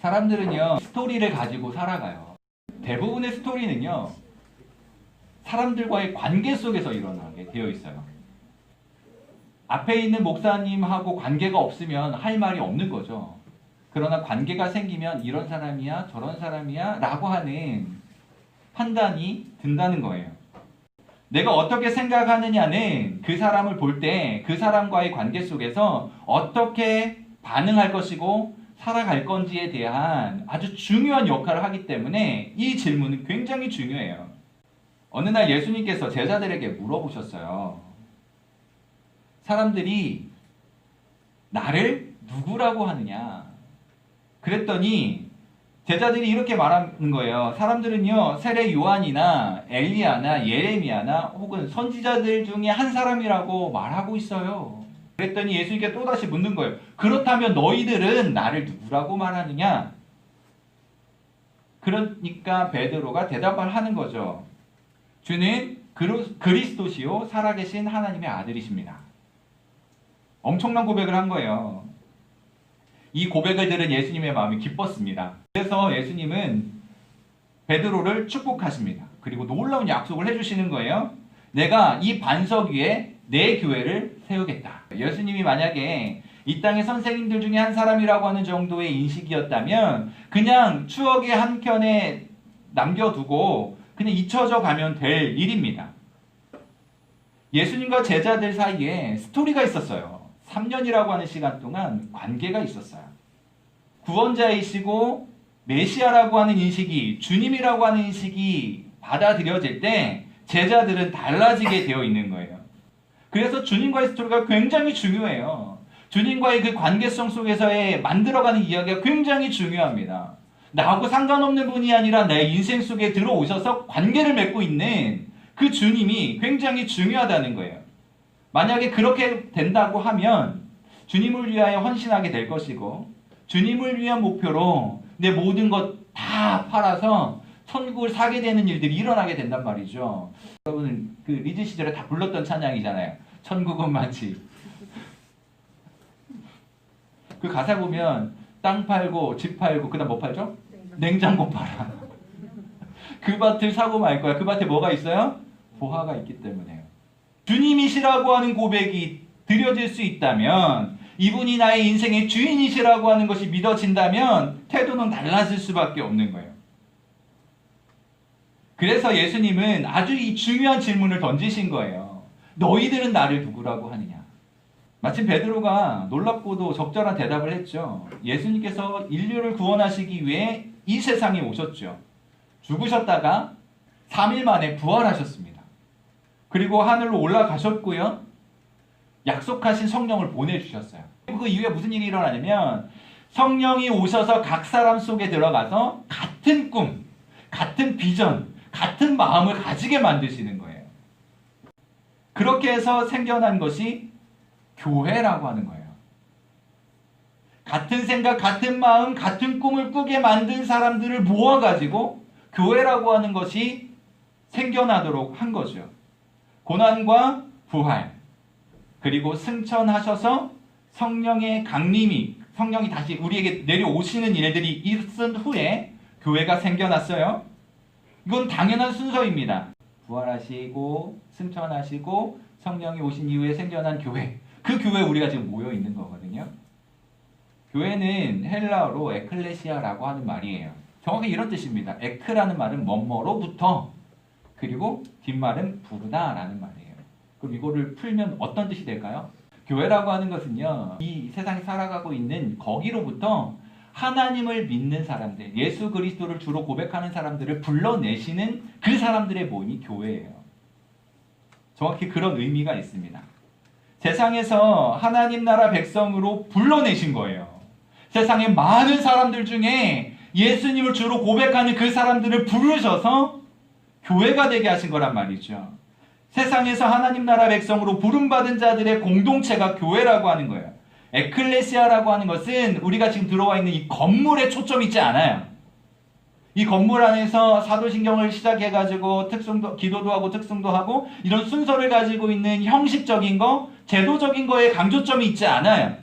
사람들은요, 스토리를 가지고 살아가요. 대부분의 스토리는요, 사람들과의 관계 속에서 일어나게 되어 있어요. 앞에 있는 목사님하고 관계가 없으면 할 말이 없는 거죠. 그러나 관계가 생기면 이런 사람이야, 저런 사람이야 라고 하는 판단이 든다는 거예요. 내가 어떻게 생각하느냐는 그 사람을 볼 때 그 사람과의 관계 속에서 어떻게 반응할 것이고 살아갈 건지에 대한 아주 중요한 역할을 하기 때문에 이 질문은 굉장히 중요해요. 어느 날 예수님께서 제자들에게 물어보셨어요. 사람들이 나를 누구라고 하느냐? 그랬더니 제자들이 이렇게 말하는 거예요. 사람들은요, 세례 요한이나 엘리야나 예레미야나 혹은 선지자들 중에 한 사람이라고 말하고 있어요. 그랬더니 예수님께 또다시 묻는 거예요. 그렇다면 너희들은 나를 누구라고 말하느냐? 그러니까 베드로가 대답을 하는 거죠. 주는 그리스도시요 살아계신 하나님의 아들이십니다. 엄청난 고백을 한 거예요. 이 고백을 들은 예수님의 마음이 기뻤습니다. 그래서 예수님은 베드로를 축복하십니다. 그리고 놀라운 약속을 해주시는 거예요. 내가 이 반석 위에 내 교회를 세우겠다. 예수님이 만약에 이 땅의 선생님들 중에 한 사람이라고 하는 정도의 인식이었다면 그냥 추억의 한켠에 남겨두고 그냥 잊혀져 가면 될 일입니다. 예수님과 제자들 사이에 스토리가 있었어요. 3년이라고 하는 시간 동안 관계가 있었어요. 구원자이시고 메시아라고 하는 인식이, 주님이라고 하는 인식이 받아들여질 때 제자들은 달라지게 되어 있는 거예요. 그래서 주님과의 스토리가 굉장히 중요해요. 주님과의 그 관계성 속에서의 만들어가는 이야기가 굉장히 중요합니다. 나하고 상관없는 분이 아니라 내 인생 속에 들어오셔서 관계를 맺고 있는 그 주님이 굉장히 중요하다는 거예요. 만약에 그렇게 된다고 하면 주님을 위하여 헌신하게 될 것이고 주님을 위한 목표로 내 모든 것 다 팔아서 천국을 사게 되는 일들이 일어나게 된단 말이죠. 여러분 그 리즈 시절에 다 불렀던 찬양이잖아요. 천국은 마치. 그 가사 보면 땅 팔고 집 팔고 그다음 뭐 팔죠? 냉장고 팔아. 그 밭을 사고 말 거야. 그 밭에 뭐가 있어요? 보화가 있기 때문에요. 주님이시라고 하는 고백이 드려질 수 있다면 이분이 나의 인생의 주인이시라고 하는 것이 믿어진다면 태도는 달라질 수밖에 없는 거예요. 그래서 예수님은 아주 이 중요한 질문을 던지신 거예요. 너희들은 나를 누구라고 하느냐? 마침 베드로가 놀랍고도 적절한 대답을 했죠. 예수님께서 인류를 구원하시기 위해 이 세상에 오셨죠. 죽으셨다가 3일 만에 부활하셨습니다. 그리고 하늘로 올라가셨고요. 약속하신 성령을 보내주셨어요. 그 이후에 무슨 일이 일어나냐면 성령이 오셔서 각 사람 속에 들어가서 같은 꿈, 같은 비전, 같은 마음을 가지게 만드시는 거예요. 그렇게 해서 생겨난 것이 교회라고 하는 거예요. 같은 생각, 같은 마음, 같은 꿈을 꾸게 만든 사람들을 모아가지고 교회라고 하는 것이 생겨나도록 한 거죠. 고난과 부활, 그리고 승천하셔서 성령의 강림이, 성령이 다시 우리에게 내려오시는 일들이 있은 후에 교회가 생겨났어요. 이건 당연한 순서입니다. 부활하시고 승천하시고 성령이 오신 이후에 생겨난 교회. 그 교회에 우리가 지금 모여 있는 거거든요. 교회는 헬라어로 에클레시아라고 하는 말이에요. 정확히 이런 뜻입니다. 에크라는 말은 뭐뭐로부터, 그리고 뒷말은 부르다 라는 말이에요. 그럼 이거를 풀면 어떤 뜻이 될까요? 교회라고 하는 것은요, 이 세상에 살아가고 있는 거기로부터 하나님을 믿는 사람들, 예수 그리스도를 주로 고백하는 사람들을 불러내시는 그 사람들의 모임이 교회예요. 정확히 그런 의미가 있습니다. 세상에서 하나님 나라 백성으로 불러내신 거예요. 세상의 많은 사람들 중에 예수님을 주로 고백하는 그 사람들을 부르셔서 교회가 되게 하신 거란 말이죠. 세상에서 하나님 나라 백성으로 부름받은 자들의 공동체가 교회라고 하는 거예요. 에클레시아라고 하는 것은 우리가 지금 들어와 있는 이 건물에 초점이 있지 않아요. 이 건물 안에서 사도신경을 시작해가지고 특성도, 기도도 하고 특성도 하고 이런 순서를 가지고 있는 형식적인 거, 제도적인 거에 강조점이 있지 않아요.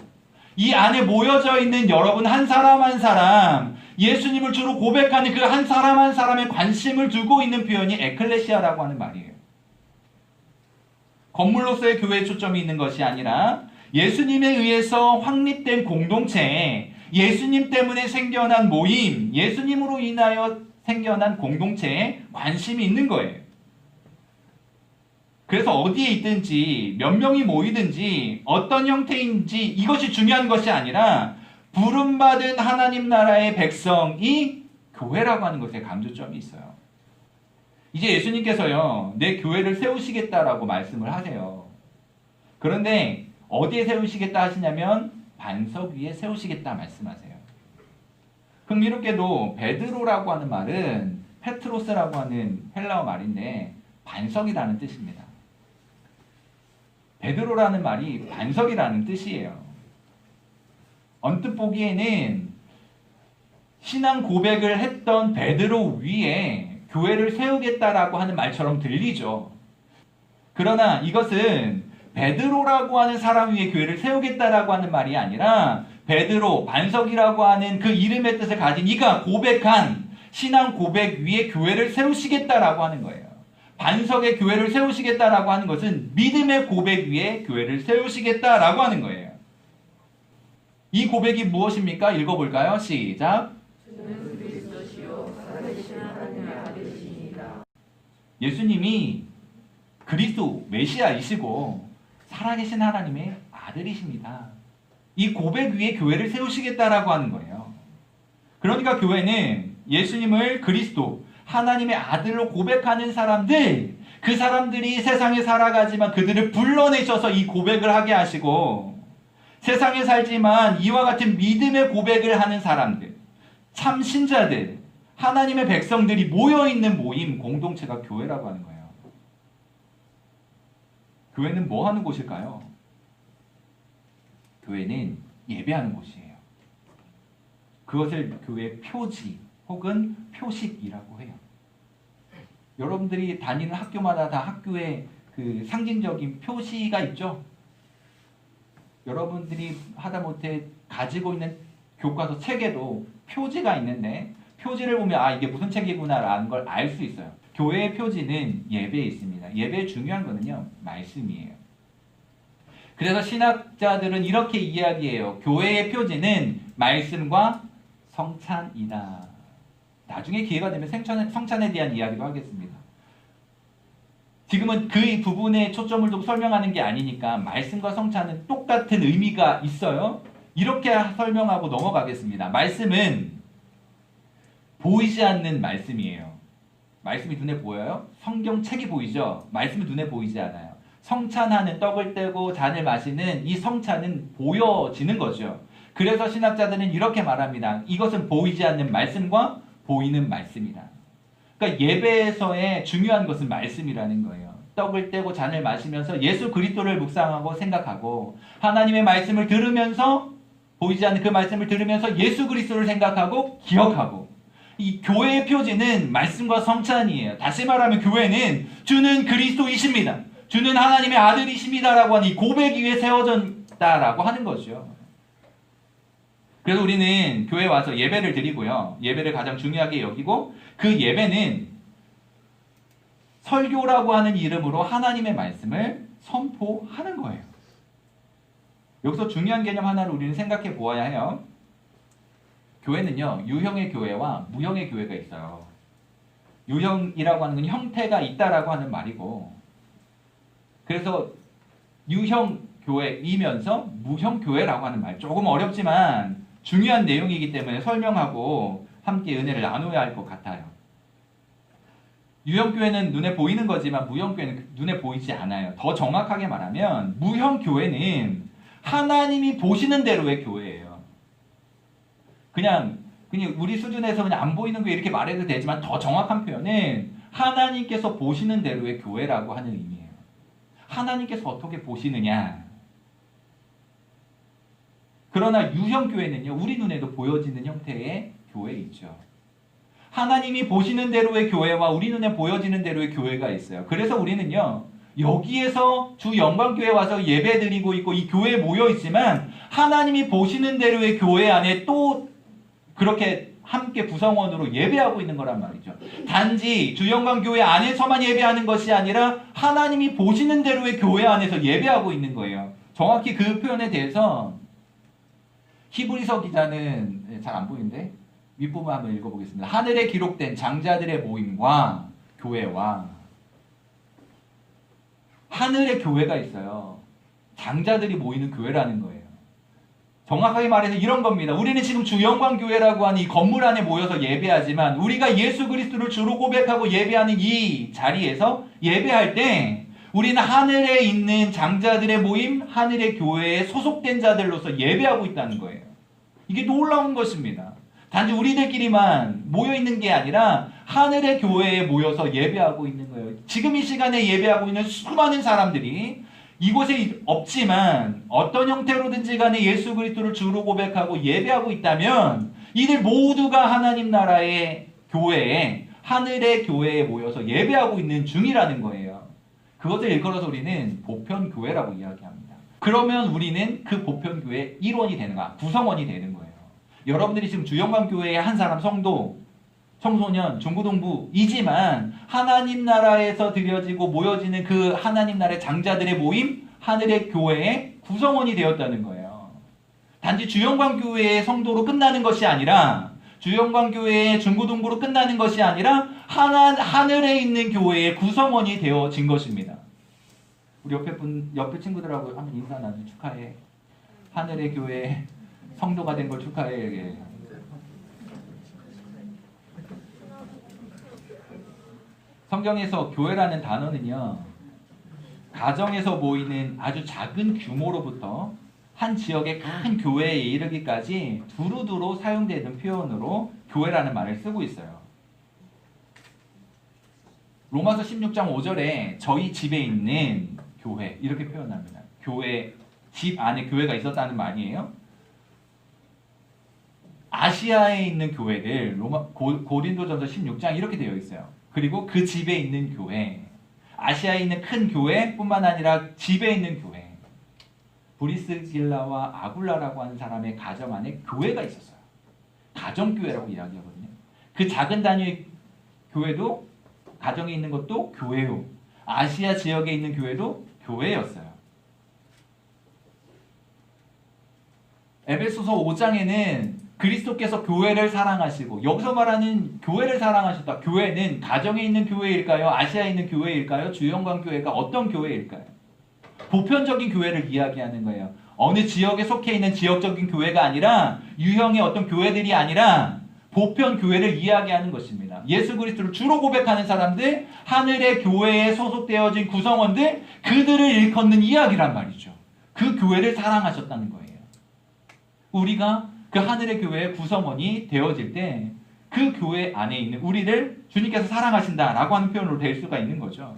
이 안에 모여져 있는 여러분 한 사람 한 사람, 예수님을 주로 고백하는 그 한 사람 한 사람에 관심을 두고 있는 표현이 에클레시아라고 하는 말이에요. 건물로서의 교회에 초점이 있는 것이 아니라 예수님에 의해서 확립된 공동체, 예수님 때문에 생겨난 모임, 예수님으로 인하여 생겨난 공동체에 관심이 있는 거예요. 그래서 어디에 있든지 몇 명이 모이든지 어떤 형태인지 이것이 중요한 것이 아니라 부름받은 하나님 나라의 백성이 교회라고 하는 것에 강조점이 있어요. 이제 예수님께서요, 내 교회를 세우시겠다라고 말씀을 하세요. 그런데 어디에 세우시겠다 하시냐면 반석 위에 세우시겠다 말씀하세요. 흥미롭게도 베드로라고 하는 말은 페트로스라고 하는 헬라어 말인데 반석이라는 뜻입니다. 베드로라는 말이 반석이라는 뜻이에요. 언뜻 보기에는 신앙 고백을 했던 베드로 위에 교회를 세우겠다라고 하는 말처럼 들리죠. 그러나 이것은 베드로라고 하는 사람 위에 교회를 세우겠다라고 하는 말이 아니라 베드로, 반석이라고 하는 그 이름의 뜻을 가진 이가 고백한 신앙 고백 위에 교회를 세우시겠다라고 하는 거예요. 반석의 교회를 세우시겠다라고 하는 것은 믿음의 고백 위에 교회를 세우시겠다라고 하는 거예요. 이 고백이 무엇입니까? 읽어볼까요? 시작. 예수님이 그리스도 메시아이시고 살아계신 하나님의 아들이십니다. 이 고백 위에 교회를 세우시겠다라고 하는 거예요. 그러니까 교회는 예수님을 그리스도 하나님의 아들로 고백하는 사람들, 그 사람들이 세상에 살아가지만 그들을 불러내셔서 이 고백을 하게 하시고 세상에 살지만 이와 같은 믿음의 고백을 하는 사람들, 참 신자들, 하나님의 백성들이 모여있는 모임, 공동체가 교회라고 하는 거예요. 교회는 뭐 하는 곳일까요? 교회는 예배하는 곳이에요. 그것을 교회의 표지 혹은 표식이라고 해요. 여러분들이 다니는 학교마다 다 학교에 그 상징적인 표시가 있죠? 여러분들이 하다못해 가지고 있는 교과서 책에도 표지가 있는데 표지를 보면 아 이게 무슨 책이구나라는 걸 알 수 있어요. 교회의 표지는 예배에 있습니다. 예배의 중요한 거는요 말씀이에요. 그래서 신학자들은 이렇게 이야기해요. 교회의 표지는 말씀과 성찬이다. 나중에 기회가 되면 성찬에 대한 이야기도 하겠습니다. 지금은 그 부분에 초점을 두고 설명하는 게 아니니까 말씀과 성찬은 똑같은 의미가 있어요. 이렇게 설명하고 넘어가겠습니다. 말씀은 보이지 않는 말씀이에요. 말씀이 눈에 보여요? 성경책이 보이죠? 말씀은 눈에 보이지 않아요. 성찬하는 떡을 떼고 잔을 마시는 이 성찬은 보여지는 거죠. 그래서 신학자들은 이렇게 말합니다. 이것은 보이지 않는 말씀과 보이는 말씀이다. 그러니까 예배에서의 중요한 것은 말씀이라는 거예요. 떡을 떼고 잔을 마시면서 예수 그리스도를 묵상하고 생각하고 하나님의 말씀을 들으면서 보이지 않는 그 말씀을 들으면서 예수 그리스도를 생각하고 기억하고 이 교회의 표지는 말씀과 성찬이에요. 다시 말하면 교회는 주는 그리스도이십니다. 주는 하나님의 아들이십니다라고 하는 이 고백 위에 세워졌다라고 하는 거죠. 그래서 우리는 교회에 와서 예배를 드리고요. 예배를 가장 중요하게 여기고 그 예배는 설교라고 하는 이름으로 하나님의 말씀을 선포하는 거예요. 여기서 중요한 개념 하나를 우리는 생각해 보아야 해요. 교회는요, 유형의 교회와 무형의 교회가 있어요. 유형이라고 하는 건 형태가 있다라고 하는 말이고, 그래서 유형 교회이면서 무형 교회라고 하는 말, 조금 어렵지만 중요한 내용이기 때문에 설명하고 함께 은혜를 나눠야 할 것 같아요. 유형 교회는 눈에 보이는 거지만 무형 교회는 눈에 보이지 않아요. 더 정확하게 말하면 무형 교회는 하나님이 보시는 대로의 교회예요. 그냥 우리 수준에서 그냥 안 보이는 거 이렇게 말해도 되지만 더 정확한 표현은 하나님께서 보시는 대로의 교회라고 하는 의미예요. 하나님께서 어떻게 보시느냐. 그러나 유형 교회는요, 우리 눈에도 보여지는 형태의 교회이죠. 하나님이 보시는 대로의 교회와 우리 눈에 보여지는 대로의 교회가 있어요. 그래서 우리는요, 여기에서 주 영광교회 와서 예배 드리고 있고 이 교회에 모여 있지만 하나님이 보시는 대로의 교회 안에 또 그렇게 함께 구성원으로 예배하고 있는 거란 말이죠. 단지 주영광교회 안에서만 예배하는 것이 아니라 하나님이 보시는 대로의 교회 안에서 예배하고 있는 거예요. 정확히 그 표현에 대해서 히브리서 기자는 잘 안 보이는데 윗부분 한번 읽어보겠습니다. 하늘에 기록된 장자들의 모임과 교회와, 하늘에 교회가 있어요. 장자들이 모이는 교회라는 거예요. 정확하게 말해서 이런 겁니다. 우리는 지금 주영광교회라고 하는 이 건물 안에 모여서 예배하지만 우리가 예수 그리스도를 주로 고백하고 예배하는 이 자리에서 예배할 때 우리는 하늘에 있는 장자들의 모임, 하늘의 교회에 소속된 자들로서 예배하고 있다는 거예요. 이게 놀라운 것입니다. 단지 우리들끼리만 모여있는 게 아니라 하늘의 교회에 모여서 예배하고 있는 거예요. 지금 이 시간에 예배하고 있는 수많은 사람들이 이곳에 없지만 어떤 형태로든지 간에 예수 그리스도를 주로 고백하고 예배하고 있다면 이들 모두가 하나님 나라의 교회에, 하늘의 교회에 모여서 예배하고 있는 중이라는 거예요. 그것을 일컬어서 우리는 보편교회라고 이야기합니다. 그러면 우리는 그 보편교회의 일원이 되는 거야. 구성원이 되는 거예요. 여러분들이 지금 주영광교회의 한 사람 성도, 청소년, 중고등부이지만 하나님 나라에서 드려지고 모여지는 그 하나님 나라의 장자들의 모임, 하늘의 교회의 구성원이 되었다는 거예요. 단지 주영광교회의 성도로 끝나는 것이 아니라, 주영광교회의 중고등부로 끝나는 것이 아니라 하늘에 있는 교회의 구성원이 되어진 것입니다. 우리 옆에 친구들하고 한번 인사 나누 축하해. 하늘의 교회 성도가 된 걸 축하해. 성경에서 교회라는 단어는요, 가정에서 모이는 아주 작은 규모로부터 한 지역의 큰 교회에 이르기까지 두루두루 사용되는 표현으로 교회라는 말을 쓰고 있어요. 로마서 16장 5절에 저희 집에 있는 교회 이렇게 표현합니다. 교회, 집 안에 교회가 있었다는 말이에요. 아시아에 있는 교회들, 고린도전서 16장 이렇게 되어 있어요. 그리고 그 집에 있는 교회, 아시아에 있는 큰 교회뿐만 아니라 집에 있는 교회, 브리스길라와 아굴라라고 하는 사람의 가정 안에 교회가 있었어요. 가정교회라고 이야기하거든요. 그 작은 단위의 교회도, 가정에 있는 것도 교회요. 아시아 지역에 있는 교회도 교회였어요. 에베소서 5장에는 그리스도께서 교회를 사랑하시고, 여기서 말하는 교회를 사랑하셨다. 교회는 가정에 있는 교회일까요? 아시아에 있는 교회일까요? 주영광교회가 어떤 교회일까요? 보편적인 교회를 이야기하는 거예요. 어느 지역에 속해 있는 지역적인 교회가 아니라, 유형의 어떤 교회들이 아니라 보편 교회를 이야기하는 것입니다. 예수 그리스도를 주로 고백하는 사람들, 하늘의 교회에 소속되어진 구성원들, 그들을 일컫는 이야기란 말이죠. 그 교회를 사랑하셨다는 거예요. 우리가 그 하늘의 교회의 구성원이 되어질 때 그 교회 안에 있는 우리를 주님께서 사랑하신다라고 하는 표현으로 될 수가 있는 거죠.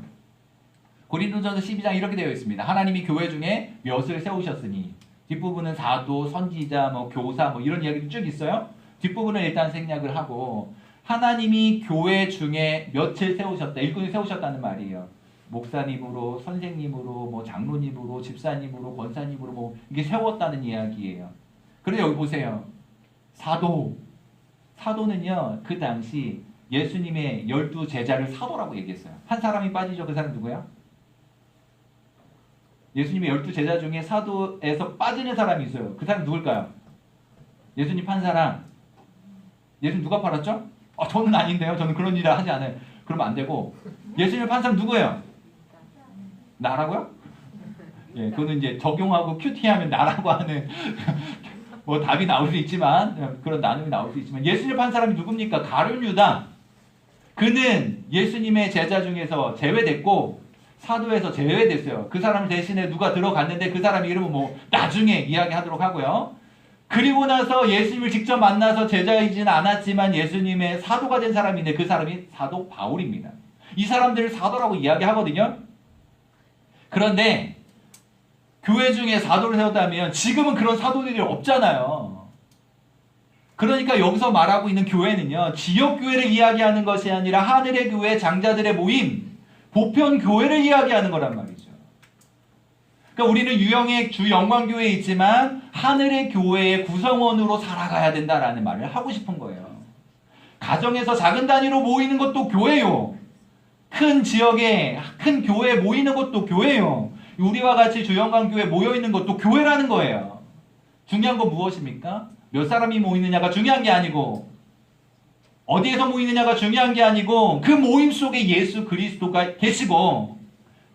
고린도전서 12장 이렇게 되어 있습니다. 하나님이 교회 중에 몇을 세우셨으니, 뒷부분은 사도, 선지자, 교사 이런 이야기도 쭉 있어요. 뒷부분을 일단 생략을 하고, 하나님이 교회 중에 몇을 세우셨다, 일꾼을 세우셨다는 말이에요. 목사님으로, 선생님으로, 장로님으로, 집사님으로, 권사님으로 이게 세웠다는 이야기예요. 그런데 여기 보세요. 사도는요, 그 당시 예수님의 12 제자를 사도라고 얘기했어요. 한 사람이 빠지죠. 그 사람 누구야? 예수님의 12 제자 중에 사도에서 빠지는 사람이 있어요. 그 사람 누굴까요? 예수님 판 사람. 예수님 누가 팔았죠? 저는 아닌데요. 저는 그런 일을 하지 않아요. 그러면 안 되고, 예수님을 판 사람 누구예요? 나라고요? 예, 그거는 이제 적용하고 큐티하면 나라고 하는 답이 나올 수 있지만, 그런 나눔이 나올 수 있지만, 예수님을 판 사람이 누굽니까? 가룟 유다. 그는 예수님의 제자 중에서 제외됐고 사도에서 제외됐어요. 그 사람 대신에 누가 들어갔는데 그 사람 이름은 나중에 이야기하도록 하고요. 그리고 나서 예수님을 직접 만나서 제자이지는 않았지만 예수님의 사도가 된 사람인데 그 사람이 사도 바울입니다. 이 사람들을 사도라고 이야기하거든요. 그런데 교회 중에 사도를 세웠다면 지금은 그런 사도들이 없잖아요. 그러니까 여기서 말하고 있는 교회는요, 지역교회를 이야기하는 것이 아니라 하늘의 교회, 장자들의 모임, 보편교회를 이야기하는 거란 말이죠. 그러니까 우리는 유형의 주 영광교회에 있지만 하늘의 교회의 구성원으로 살아가야 된다라는 말을 하고 싶은 거예요. 가정에서 작은 단위로 모이는 것도 교회요. 큰 지역에 큰 교회에 모이는 것도 교회요. 우리와 같이 주영광교회에 모여있는 것도 교회라는 거예요. 중요한 건 무엇입니까? 몇 사람이 모이느냐가 중요한 게 아니고 어디에서 모이느냐가 중요한 게 아니고 그 모임 속에 예수 그리스도가 계시고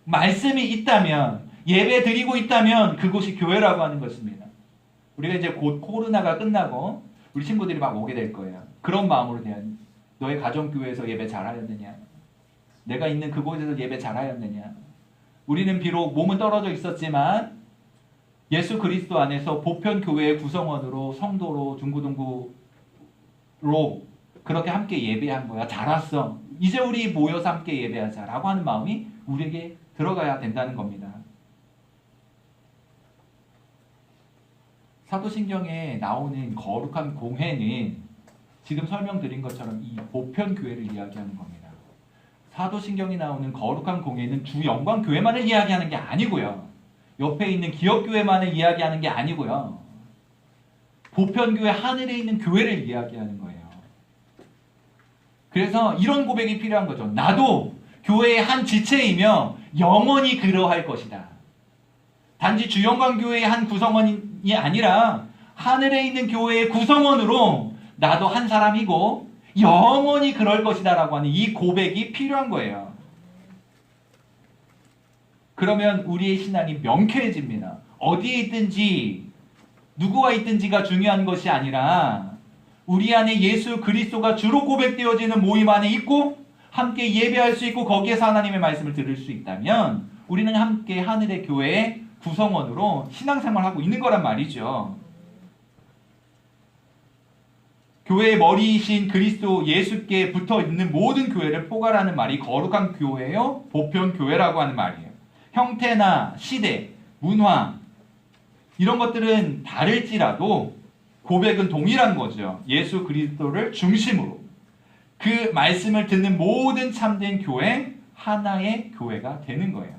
말씀이 있다면 예배 드리고 있다면 그곳이 교회라고 하는 것입니다. 우리가 이제 곧 코로나가 끝나고 우리 친구들이 막 오게 될 거예요. 그런 마음으로 대한 너의 가정교회에서 예배 잘하였느냐? 내가 있는 그곳에서 예배 잘하였느냐? 우리는 비록 몸은 떨어져 있었지만 예수 그리스도 안에서 보편교회의 구성원으로 성도로 중고등부로 그렇게 함께 예배한 거야. 잘 왔어. 이제 우리 모여서 함께 예배하자라고 하는 마음이 우리에게 들어가야 된다는 겁니다. 사도신경에 나오는 거룩한 공회는 지금 설명드린 것처럼 이 보편교회를 이야기하는 겁니다. 사도신경에 나오는 거룩한 공회는 주 영광교회만을 이야기하는 게 아니고요. 옆에 있는 기업교회만을 이야기하는 게 아니고요. 보편교회 하늘에 있는 교회를 이야기하는 거예요. 그래서 이런 고백이 필요한 거죠. 나도 교회의 한 지체이며 영원히 그러할 것이다. 단지 주영광교회의 한 구성원이 아니라 하늘에 있는 교회의 구성원으로 나도 한 사람이고 영원히 그럴 것이다 라고 하는 이 고백이 필요한 거예요. 그러면 우리의 신앙이 명쾌해집니다. 어디에 있든지 누구와 있든지가 중요한 것이 아니라 우리 안에 예수 그리스도가 주로 고백되어지는 모임 안에 있고 함께 예배할 수 있고 거기에서 하나님의 말씀을 들을 수 있다면 우리는 함께 하늘의 교회의 구성원으로 신앙생활하고 있는 거란 말이죠. 교회의 머리이신 그리스도 예수께 붙어 있는 모든 교회를 포괄하는 말이 거룩한 교회요, 보편교회라고 하는 말이에요. 형태나 시대, 문화 이런 것들은 다를지라도 고백은 동일한 거죠. 예수 그리스도를 중심으로 그 말씀을 듣는 모든 참된 교회, 하나의 교회가 되는 거예요.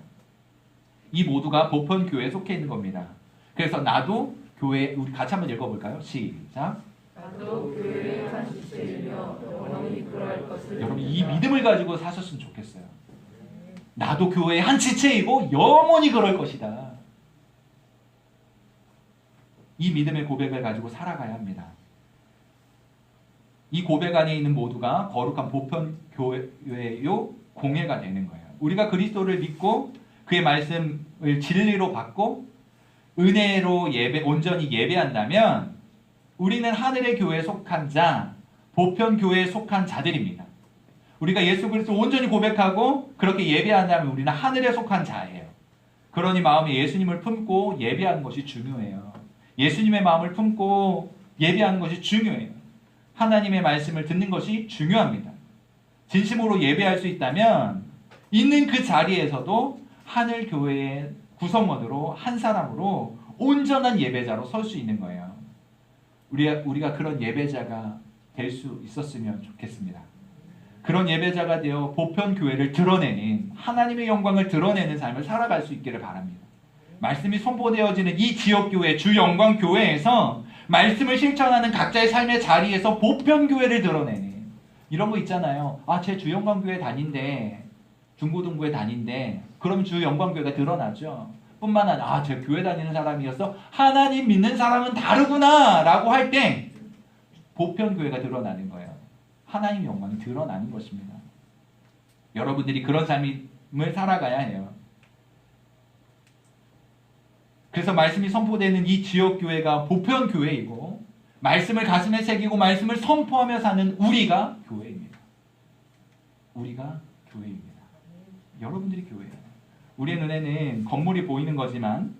이 모두가 보편교회에 속해 있는 겁니다. 그래서 나도 교회, 우리 같이 한번 읽어볼까요? 시작. 나도 교회의 한 지체이며 영원히 그러할 것을 여러분 이 믿음을 가지고 사셨으면 좋겠어요. 나도 교회의 한 지체이고 영원히 그럴 것이다. 이 믿음의 고백을 가지고 살아가야 합니다. 이 고백 안에 있는 모두가 거룩한 보편교회요 공예가 되는 거예요. 우리가 그리스도를 믿고 그의 말씀을 진리로 받고 은혜로 온전히 예배한다면 우리는 하늘의 교회에 속한 자, 보편교회에 속한 자들입니다. 우리가 예수 그리스도 온전히 고백하고 그렇게 예배한다면 우리는 하늘에 속한 자예요. 그러니 마음에 예수님을 품고 예배하는 것이 중요해요. 예수님의 마음을 품고 예배하는 것이 중요해요. 하나님의 말씀을 듣는 것이 중요합니다. 진심으로 예배할 수 있다면 있는 그 자리에서도 하늘 교회의 구성원으로 한 사람으로 온전한 예배자로 설 수 있는 거예요. 우리가 그런 예배자가 될 수 있었으면 좋겠습니다. 그런 예배자가 되어 보편교회를 드러내는 하나님의 영광을 드러내는 삶을 살아갈 수 있기를 바랍니다. 말씀이 선포되어지는 이 지역교회, 주영광교회에서 말씀을 실천하는 각자의 삶의 자리에서 보편교회를 드러내는 이런 거 있잖아요. 아, 제 주영광교회 다닌데 중고등부에 다닌데 그럼 주영광교회가 드러나죠. 뿐만 아니라 아, 제 교회 다니는 사람이어서 하나님 믿는 사람은 다르구나 라고 할 때 보편교회가 드러나는 거예요. 하나님의 영광이 드러나는 것입니다. 여러분들이 그런 삶을 살아가야 해요. 그래서 말씀이 선포되는 이 지역교회가 보편교회이고 말씀을 가슴에 새기고 말씀을 선포하며 사는 우리가 교회입니다. 우리가 교회입니다. 여러분들이 교회예요. 우리의 눈에는 건물이 보이는 거지만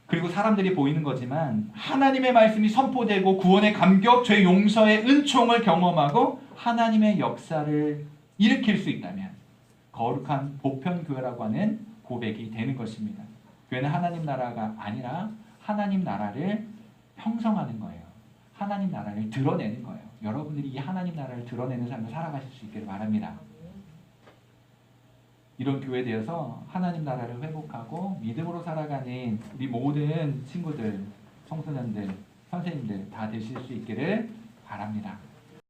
그리고 사람들이 보이는 거지만 하나님의 말씀이 선포되고 구원의 감격, 죄 용서의 은총을 경험하고 하나님의 역사를 일으킬 수 있다면 거룩한 보편교회라고 하는 고백이 되는 것입니다. 교회는 하나님 나라가 아니라 하나님 나라를 형성하는 거예요. 하나님 나라를 드러내는 거예요. 여러분들이 이 하나님 나라를 드러내는 삶을 살아가실 수 있기를 바랍니다. 이런 교회 되어서 하나님 나라를 회복하고 믿음으로 살아가는 우리 모든 친구들, 청소년들, 선생님들 다 되실 수 있기를 바랍니다.